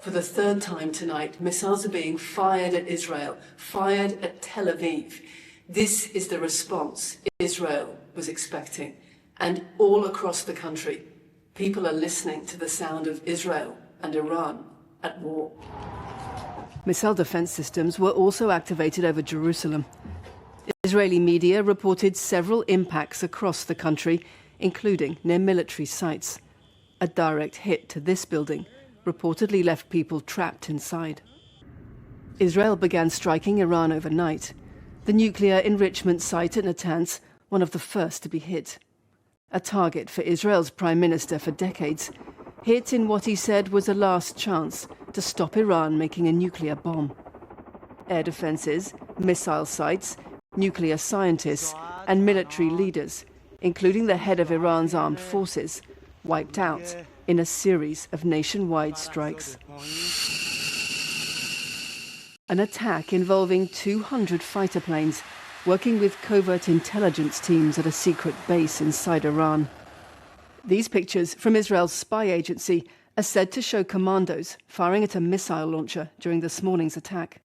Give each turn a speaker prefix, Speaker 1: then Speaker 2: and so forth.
Speaker 1: For the third time tonight, missiles are being fired at Israel, fired at Tel Aviv. This is the response Israel was expecting. And all across the country, people are listening to the sound of Israel and Iran at war.
Speaker 2: Missile defense systems were also activated over Jerusalem. Israeli media reported several impacts across the country, including near military sites. A direct hit to this building reportedly left people trapped inside. Israel began striking Iran overnight. The nuclear enrichment site at Natanz, one of the first to be hit. A target for Israel's prime minister for decades, hit in what he said was a last chance to stop Iran making a nuclear bomb. Air defences, missile sites, nuclear scientists and military leaders, including the head of Iran's armed forces, wiped out in a series of nationwide strikes. An attack involving 200 fighter planes working with covert intelligence teams at a secret base inside Iran. These pictures from Israel's spy agency are said to show commandos firing at a missile launcher during this morning's attack.